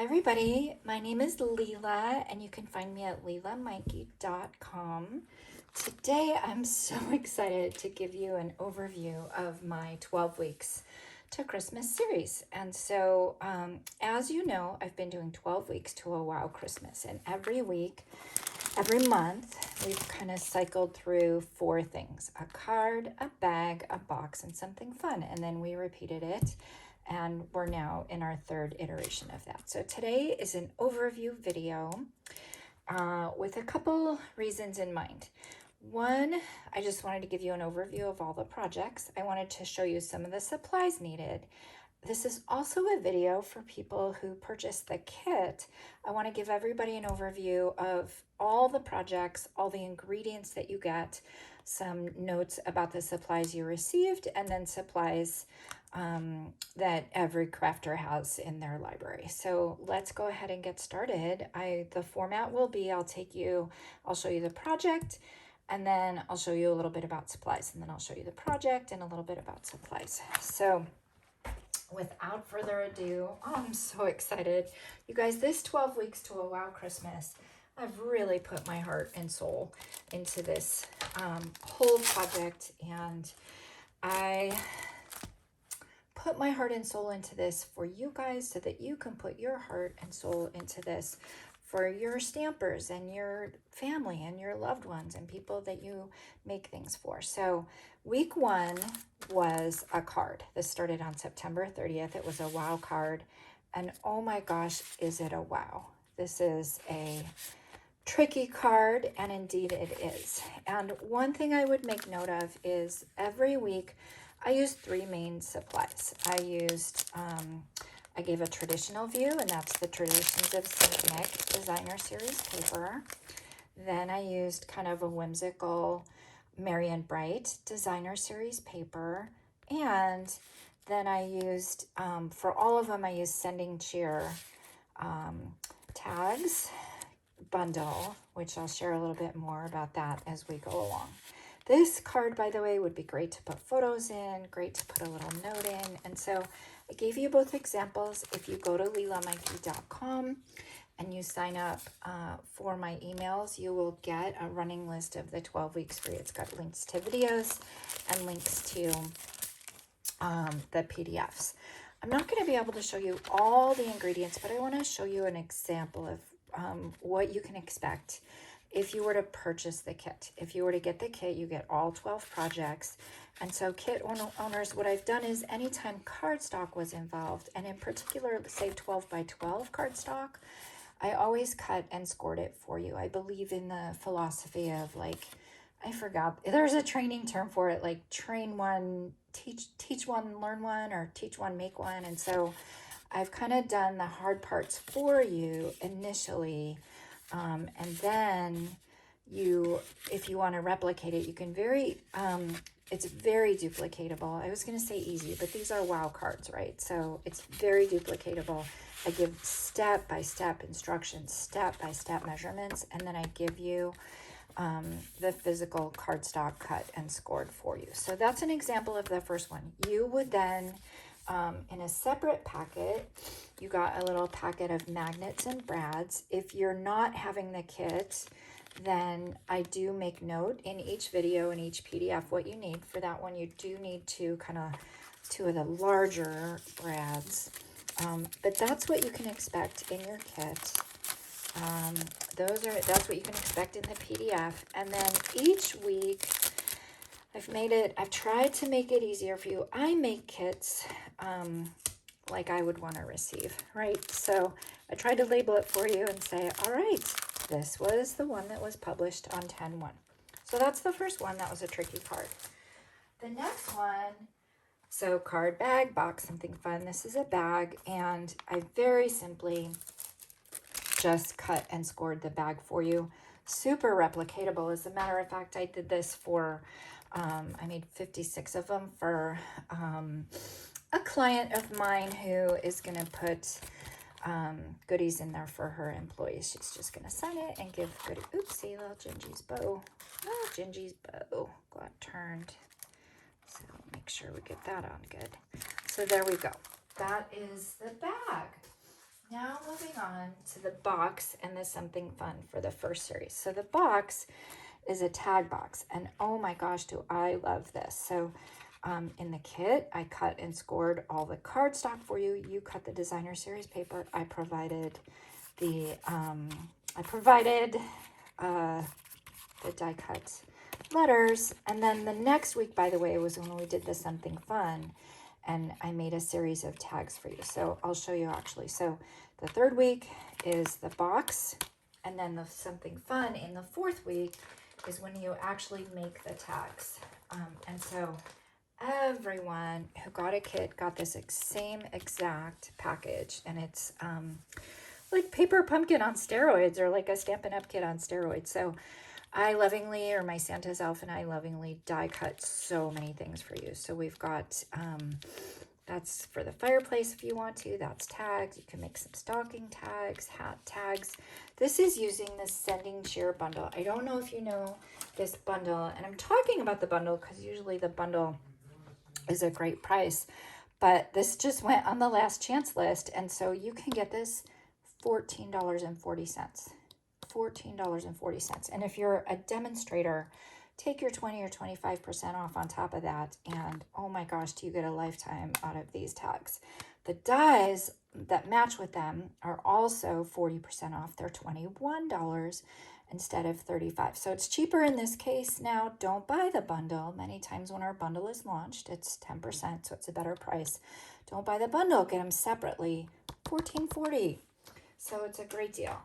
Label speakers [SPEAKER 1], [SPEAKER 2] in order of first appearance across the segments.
[SPEAKER 1] Hi everybody, my name is Lela and you can find me at lelamikey.com. Today I'm so excited to give you an overview of my 12 weeks to Christmas series. And so as you know, I've been doing 12 weeks to a Wow Christmas, and every week, every month, we've kind of cycled through 4 things: a card, a bag, a box, and something fun. And then we repeated it, and we're now in our 3rd iteration of that. So today is an overview video with a couple reasons in mind. One, I just wanted to give you an overview of all the projects. I wanted to show you some of the supplies needed. This is also a video for people who purchase the kit. I want to give everybody an overview of all the projects, all the ingredients that you get, some notes about the supplies you received, and then supplies that every crafter has in their library. So let's go ahead and get started. The format will be, I'll show you the project, and then I'll show you a little bit about supplies, and then I'll show you the project and a little bit about supplies. So without further ado, I'm so excited. You guys, this 12 weeks to a Wow Christmas, I've really put my heart and soul into this whole project, and I put my heart and soul into this for you guys so that you can put your heart and soul into this for your stampers and your family and your loved ones and people that you make things for. So week 1 was a card. This started on September 30th. It was a wow card, and oh my gosh, is it a wow. This is a tricky card, and indeed it is. And one thing I would make note of is every week I used 3 main supplies. I gave a traditional view, and that's the Traditions of Sept designer series paper. Then I used kind of a whimsical Merry and Bright designer series paper. And then I used, for all of them, I used Sending Cheer tags bundle, which I'll share a little bit more about that as we go along. This card, by the way, would be great to put photos in, great to put a little note in. And so I gave you both examples. If you go to lelamikey.com and you sign up for my emails, you will get a running list of the 12 weeks free. It's got links to videos and links to the PDFs. I'm not going to be able to show you all the ingredients, but I want to show you an example of what you can expect if you were to purchase the kit. If you were to get the kit, you get all 12 projects. And so kit owners, what I've done is anytime cardstock was involved, and in particular, say 12 by 12 cardstock, I always cut and scored it for you. I believe in the philosophy of, like, I forgot, there's a training term for it, like train one, teach one, learn one, or teach one, make one. And so I've kind of done the hard parts for you initially, and then if you want to replicate it, you can it's very duplicatable. I was going to say easy, but these are wow cards, right? So it's very duplicatable. I give step-by-step instructions, step-by-step measurements, and then I give you the physical cardstock cut and scored for you. So that's an example of the first one. You would then, in a separate packet, you got a little packet of magnets and brads. If you're not having the kit, then I do make note in each video and each PDF what you need. For that one, you do need to kind of 2 of the larger brads. But that's what you can expect in your kit. That's what you can expect in the PDF. And then each week, I've tried to make it easier for you. I make kits like I would want to receive, right? So I tried to label it for you and say, all right, this was the one that was published on 10/1. So that's the first one. That was a tricky card. The next one, so card, bag, box, something fun. This is a bag, and I very simply just cut and scored the bag for you. Super replicatable. As a matter of fact, I did this for, I made 56 of them for a client of mine who is going to put goodies in there for her employees. She's just going to sign it and give goodie. Oopsie, little Gingy's bow. Oh, Gingy's bow got turned. So make sure we get that on good. So there we go. That is the bag. Now the moving on to the box and the something fun for the first series. So the box is a tag box, and oh my gosh, do I love this. So in the kit, I cut and scored all the cardstock for you. You cut the designer series paper. I provided the die cut letters. And then the next week, by the way, was when we did the something fun, and I made a series of tags for you. So I'll show you actually. So the third week is the box, and then the something fun in the fourth week is when you actually make the tags. And so everyone who got a kit got this same exact package, and it's like Paper Pumpkin on steroids, or like a Stampin' Up! Kit on steroids. So I lovingly, or my Santa's elf and I lovingly die cut so many things for you. So we've got, that's for the fireplace if you want to. That's tags. You can make some stocking tags, hat tags. This is using the Sending Cheer bundle. I don't know if you know this bundle, and I'm talking about the bundle because usually the bundle is a great price, but this just went on the last chance list, and so you can get this $14.40. $14.40. And if you're a demonstrator, take your 20 or 25% off on top of that, and oh my gosh, do you get a lifetime out of these tags. The dies that match with them are also 40% off. They're $21 instead of $35. So it's cheaper in this case. Now, don't buy the bundle. Many times when our bundle is launched, it's 10%, so it's a better price. Don't buy the bundle, get them separately, $14.40. So it's a great deal.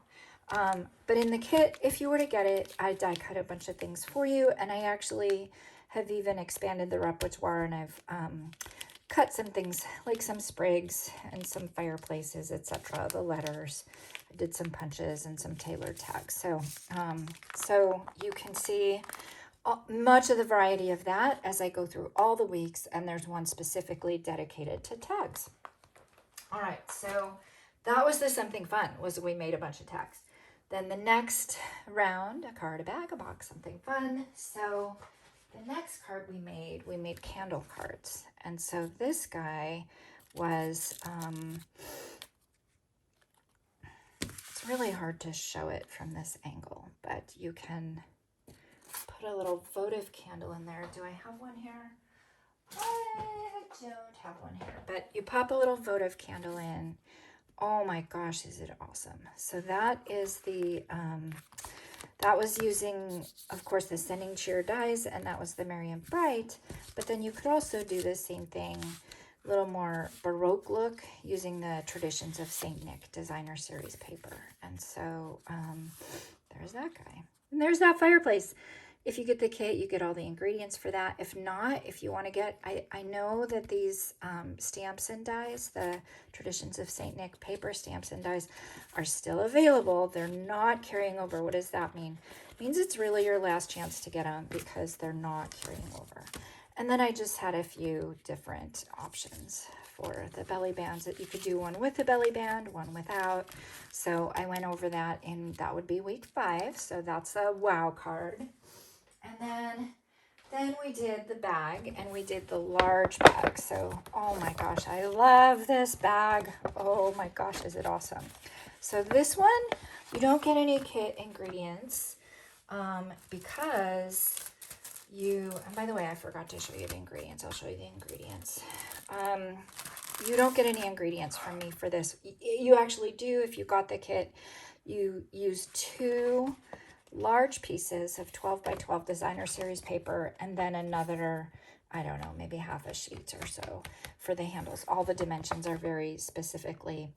[SPEAKER 1] But in the kit, if you were to get it, I die cut a bunch of things for you, and I actually have even expanded the repertoire, and I've cut some things like some sprigs and some fireplaces, etc. The letters. I did some punches and some tailored tags. So, so you can see much of the variety of that as I go through all the weeks, and there's one specifically dedicated to tags. All right, so that was the something fun, was we made a bunch of tags. Then the next round, a card, a bag, a box, something fun. So the next card we made candle cards. And so this guy was, it's really hard to show it from this angle, but you can put a little votive candle in there. Do I have one here? I don't have one here, but you pop a little votive candle in. Oh my gosh, is it awesome. So that is the, that was using, of course, the Sending Cheer dies, and that was the Merry and Bright. But then you could also do the same thing, a little more Baroque look, using the Traditions of St. Nick designer series paper. And so there's that guy. And there's that fireplace. If you get the kit, you get all the ingredients for that. If not, if you want to get, I know that these stamps and dies, the Traditions of St. Nick paper stamps and dies, are still available. They're not carrying over. What does that mean? It means it's really your last chance to get them because they're not carrying over. And then I just had a few different options for the belly bands, that you could do one with a belly band, one without. So I went over that, and that would be week 5. So that's a wow card. And then we did the bag, and we did the large bag. So, oh my gosh, I love this bag. Oh my gosh, is it awesome. So this one, you don't get any kit ingredients because and by the way, I forgot to show you the ingredients. I'll show you the ingredients. You don't get any ingredients from me for this. You actually do if you got the kit. You use 2 large pieces of 12 by 12 designer series paper, and then another, I don't know, maybe half a sheet or so for the handles. All the dimensions are very specifically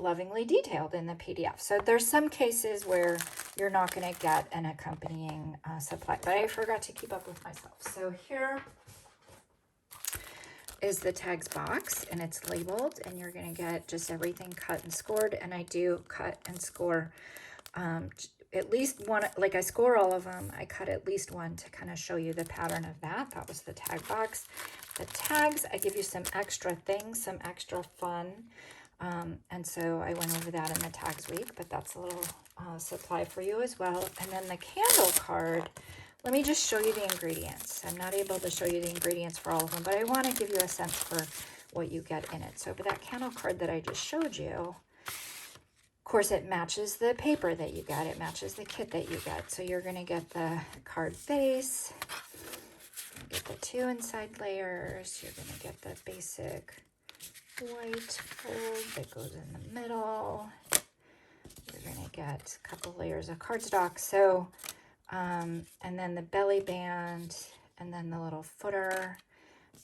[SPEAKER 1] lovingly detailed in the PDF. So there's some cases where you're not going to get an accompanying supply, but I forgot to keep up with myself. So here is the tags box, and it's labeled, and you're going to get just everything cut and scored. And I do cut and score at least one, like I score all of them. I cut at least one to kind of show you the pattern of that. That was the tag box. The tags, I give you some extra things, some extra fun. And so I went over that in the tags week, but that's a little supply for you as well. And then the candle card, let me just show you the ingredients. I'm not able to show you the ingredients for all of them, but I want to give you a sense for what you get in it. So for that candle card that I just showed you, course, it matches the paper that you got. It matches the kit that you got. So you're going to get the card base, get the 2 inside layers. You're going to get the basic white fold that goes in the middle. You're going to get a couple layers of cardstock. So, and then the belly band, and then the little footer,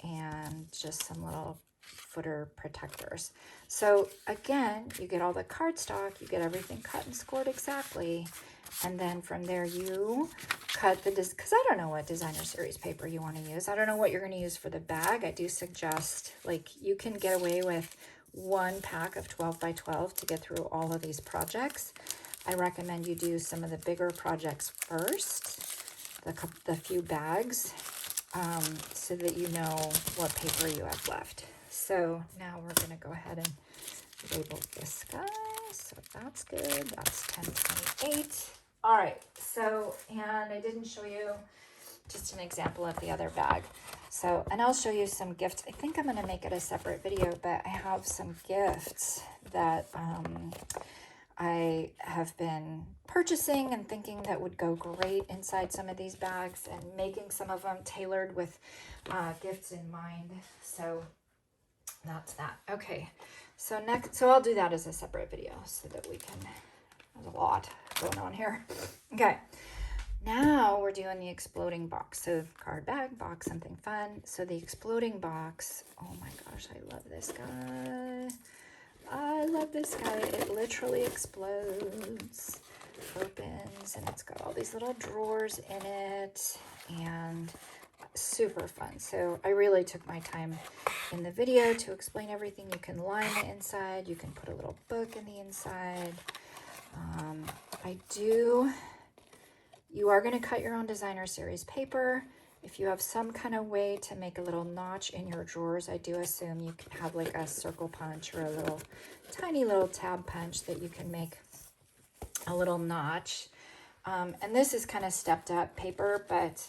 [SPEAKER 1] and just some little footer protectors. So again, you get all the cardstock, you get everything cut and scored exactly, and then from there you cut the, because I don't know what designer series paper you want to use. I don't know what you're going to use for the bag. I do suggest, like, you can get away with 1 pack of 12 by 12 to get through all of these projects. I recommend you do some of the bigger projects first, the few bags, so that you know what paper you have left. So now we're going to go ahead and label this guy. So that's good. That's 1028. All right. So, and I didn't show you just an example of the other bag. So, and I'll show you some gifts. I think I'm going to make it a separate video, but I have some gifts that I have been purchasing and thinking that would go great inside some of these bags, and making some of them tailored with gifts in mind. So that's that. Okay. So next, so I'll do that as a separate video so that we can, there's a lot going on here. Okay. Now we're doing the exploding box. So card bag, box, something fun. So the exploding box, oh my gosh, I love this guy. I love this guy. It literally explodes, opens, and it's got all these little drawers in it, and super fun. So I really took my time in the video to explain everything. You can line the inside. You can put a little book in the inside. You are going to cut your own designer series paper. If you have some kind of way to make a little notch in your drawers, I do assume you can have like a circle punch or a little tiny little tab punch that you can make a little notch. And this is kind of stepped up paper, but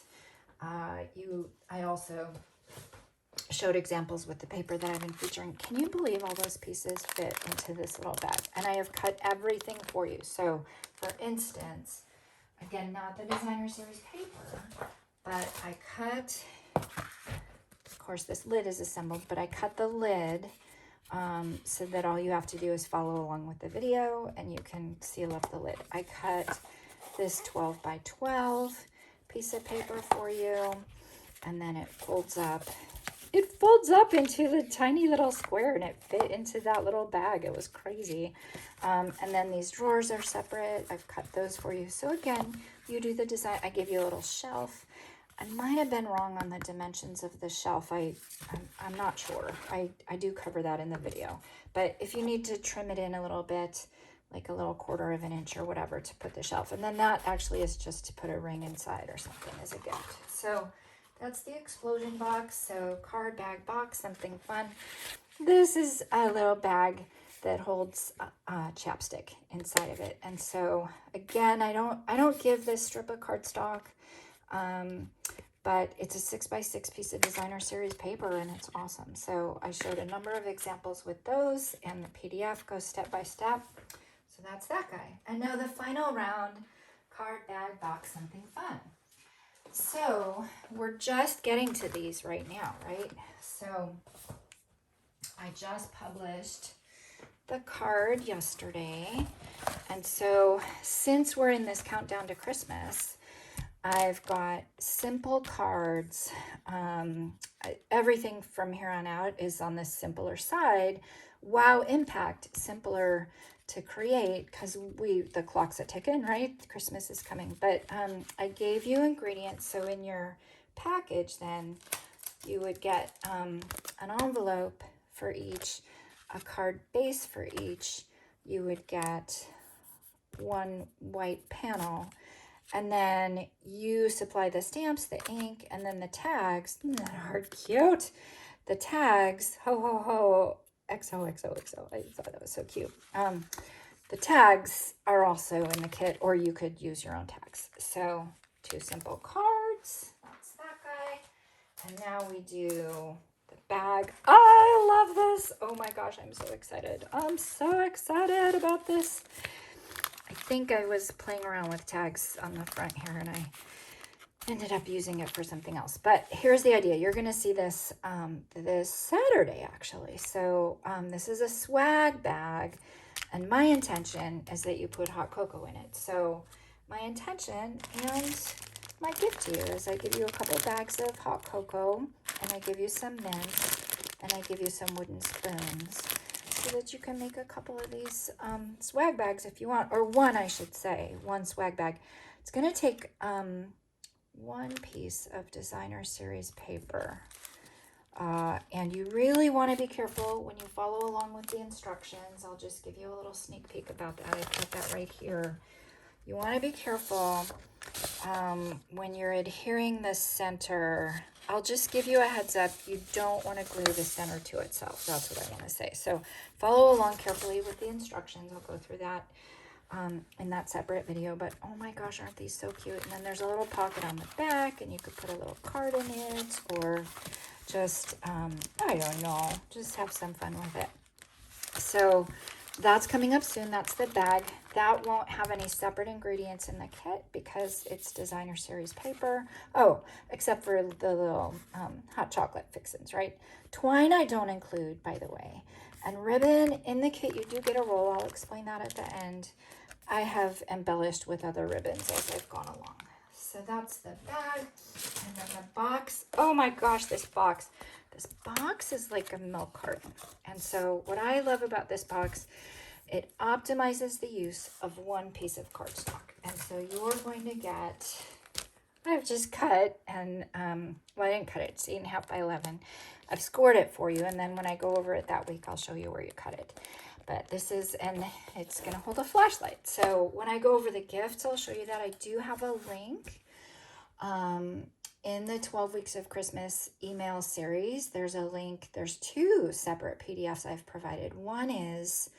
[SPEAKER 1] I also showed examples with the paper that I've been featuring. Can you believe all those pieces fit into this little bag? And I have cut everything for you. So for instance, again, not the designer series paper, but I cut, of course this lid is assembled, but I cut the lid so that all you have to do is follow along with the video and you can seal up the lid. I cut this 12 by 12 piece of paper for you, and then it folds up. It folds up into the tiny little square, and it fit into that little bag. It was crazy. And then these drawers are separate. I've cut those for you. So again, you do the design. I gave you a little shelf. I might have been wrong on the dimensions of the shelf. I'm not sure. I do cover that in the video. But if you need to trim it in a little bit, like a little 1/4 of an inch or whatever to put the shelf. And then that actually is just to put a ring inside or something as a gift. So that's the explosion box. So card, bag, box, something fun. This is a little bag that holds chapstick inside of it. And so again, I don't give this strip of cardstock, but it's a 6 by 6 piece of designer series paper, and it's awesome. So I showed a number of examples with those, and the PDF goes step by step. So that's that guy. And now the final round, card, bag, box, something fun. So we're just getting to these right now, right? So I just published the card yesterday. And so since we're in this countdown to Christmas, I've got simple cards. Everything from here on out is on the simpler side. Wow, impact, simpler to create, because the clock's a ticking, right? Christmas is coming. But I gave you ingredients. So in your package, then you would get an envelope for each, a card base for each. You would get one white panel, and then you supply the stamps, the ink, and then the tags. Isn't that hard? Cute. The tags, ho, ho, ho, XOXOXO. I thought that was so cute. The tags are also in the kit, or you could use your own tags. So 2 simple cards. That's that guy. And now we do the bag. I love this. Oh my gosh, I'm so excited. I'm so excited about this. I think I was playing around with tags on the front here and I ended up using it for something else. But here's the idea. You're going to see this this Saturday, actually. So this is a swag bag. And my intention is that you put hot cocoa in it. So my intention and my gift to you is I give you a couple bags of hot cocoa and I give you some mints and I give you some wooden spoons so that you can make a couple of these swag bags if you want, or one, I should say, one swag bag. It's going to take one piece of designer series paper. And you really want to be careful when you follow along with the instructions. I'll just give you a little sneak peek about that. I put that right here. You want to be careful when you're adhering the center. I'll just give you a heads up. You don't want to glue the center to itself. That's what I want to say. So follow along carefully with the instructions. I'll go through that in that separate video. But oh my gosh, aren't these so cute? And then there's a little pocket on the back and you could put a little card in it, or just, I don't know, just have some fun with it. So that's coming up soon. That's the bag. That won't have any separate ingredients in the kit because it's designer series paper. Oh, except for the little hot chocolate fixins, right? Twine I don't include, by the way. And ribbon in the kit, you do get a roll. I'll explain that at the end. I have embellished with other ribbons as I've gone along. So that's the bag. And then the box. Oh my gosh, this box. This box is like a milk carton. And so what I love about this box, it optimizes the use of one piece of cardstock. And so you're going to get, I've just cut and, well, I didn't cut it. It's 8.5 by 11. I've scored it for you. And then when I go over it that week, I'll show you where you cut it. But this is, and it's going to hold a flashlight. So when I go over the gifts, I'll show you that. I do have a link in the 12 Weeks of Christmas email series. There's a link. There's 2 separate PDFs I've provided. One is,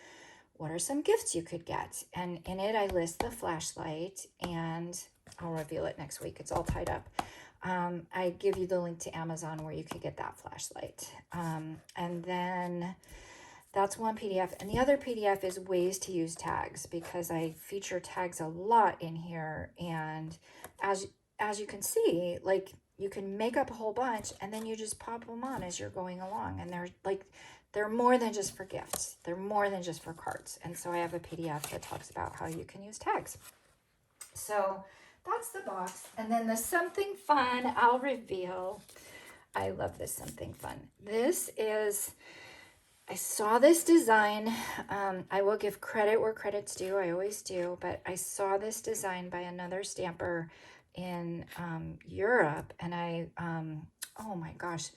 [SPEAKER 1] what are some gifts you could get? And in it, I list the flashlight, and I'll reveal it next week. It's all tied up. I give you the link to Amazon where you could get that flashlight. And then that's one PDF. And the other PDF is ways to use tags, because I feature tags a lot in here. And as you can see, like, you can make up a whole bunch and then you just pop them on as you're going along. And they're more than just for gifts. They're more than just for cards. And so I have a PDF that talks about how you can use tags. So that's the box. And then the something fun I'll reveal. I love this something fun. This is, I saw this design. I will give credit where credit's due. I always do. But I saw this design by another stamper in Europe. And oh my gosh,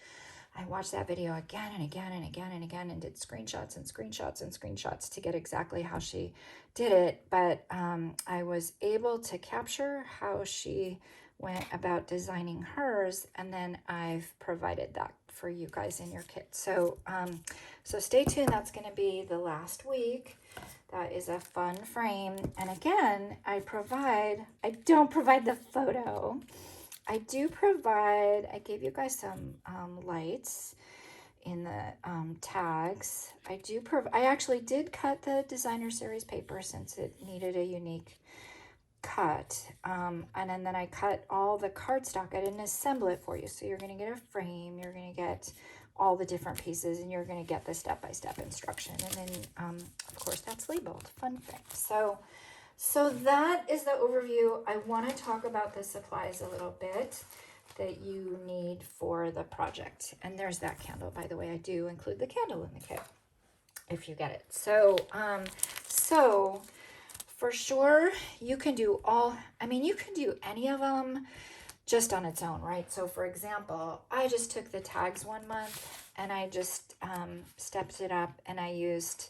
[SPEAKER 1] I watched that video again and again and again and again and did screenshots and screenshots and screenshots to get exactly how she did it. But I was able to capture how she went about designing hers, and then I've provided that for you guys in your kit. So so stay tuned. That's going to be the last week. That is a fun frame. And again, I don't provide the photo. I do provide, I gave you guys some lights in the tags. I actually did cut the designer series paper since it needed a unique cut. And then I cut all the cardstock. I didn't assemble it for you. So you're going to get a frame. You're going to get all the different pieces, and you're going to get the step-by-step instruction. And then, of course, that's labeled. Fun thing. So that is the overview. I want to talk about the supplies a little bit that you need for the project. And there's that candle, by the way. I do include the candle in the kit if you get it. So for sure, you can do you can do any of them just on its own, right? So for example, I just took the tags 1 month and I just stepped it up, and I used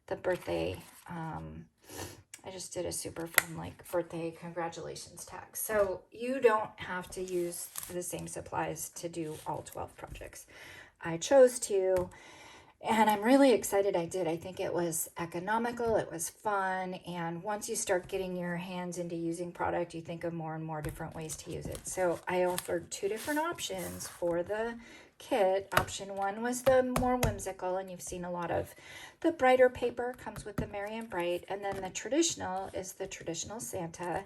[SPEAKER 1] the birthday, I just did a super fun like birthday congratulations tag. So you don't have to use the same supplies to do all 12 projects. I chose to, and I'm really excited I did. I think it was economical, it was fun, and once you start getting your hands into using product, you think of more and more different ways to use it. So I offered 2 different options for the kit, option 1 was the more whimsical, and you've seen a lot of the brighter paper comes with the Merry and Bright, and then the traditional is the traditional Santa.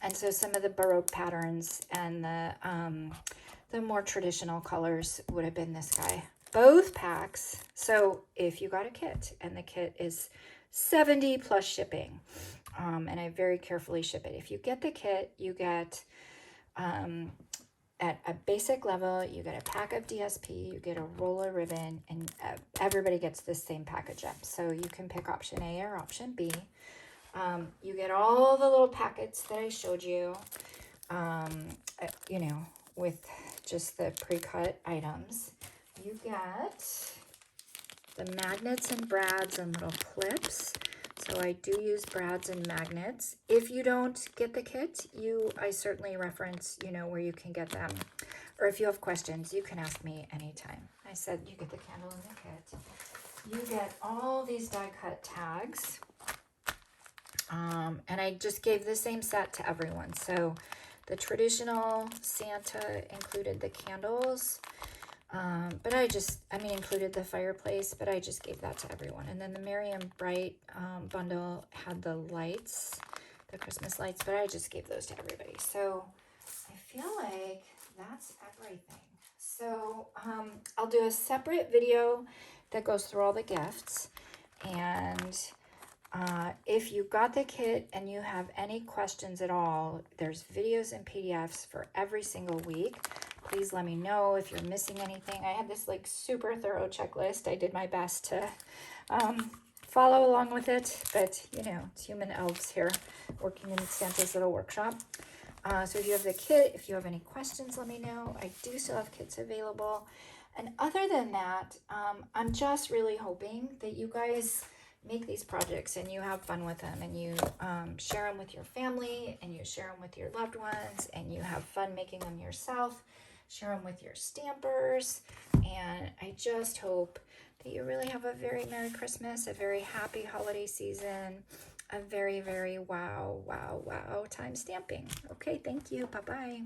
[SPEAKER 1] And so some of the Baroque patterns and the more traditional colors would have been this guy. Both packs. So if you got a kit, and the kit is $70 plus shipping, and I very carefully ship it. If you get the kit, you get at a basic level, you get a pack of DSP, you get a roll of ribbon, and everybody gets this same pack of gems. So you can pick option A or option B. You get all the little packets that I showed you, you know, with just the pre-cut items. You get the magnets and brads and little clips. So I do use brads and magnets. If you don't get the kit, I certainly reference, you know, where you can get them. Or if you have questions, you can ask me anytime. I said you get the candle in the kit. You get all these die cut tags. And I just gave the same set to everyone. So the traditional Santa included the candles, but included the fireplace, but I just gave that to everyone. And then the Merry and Bright bundle had the lights, the Christmas lights, but I just gave those to everybody. So I feel like that's everything. So I'll do a separate video that goes through all the gifts. And if you got the kit and you have any questions at all, there's videos and PDFs for every single week. Please let me know if you're missing anything. I had this like super thorough checklist. I did my best to follow along with it, but you know, it's human elves here working in Santa's little workshop. So if you have the kit, if you have any questions, let me know. I do still have kits available. And other than that, I'm just really hoping that you guys make these projects and you have fun with them, and you share them with your family, and you share them with your loved ones, and you have fun making them yourself. Share them with your stampers, and I just hope that you really have a very Merry Christmas, a very happy holiday season, a very, very wow time stamping. Okay, thank you. Bye-bye.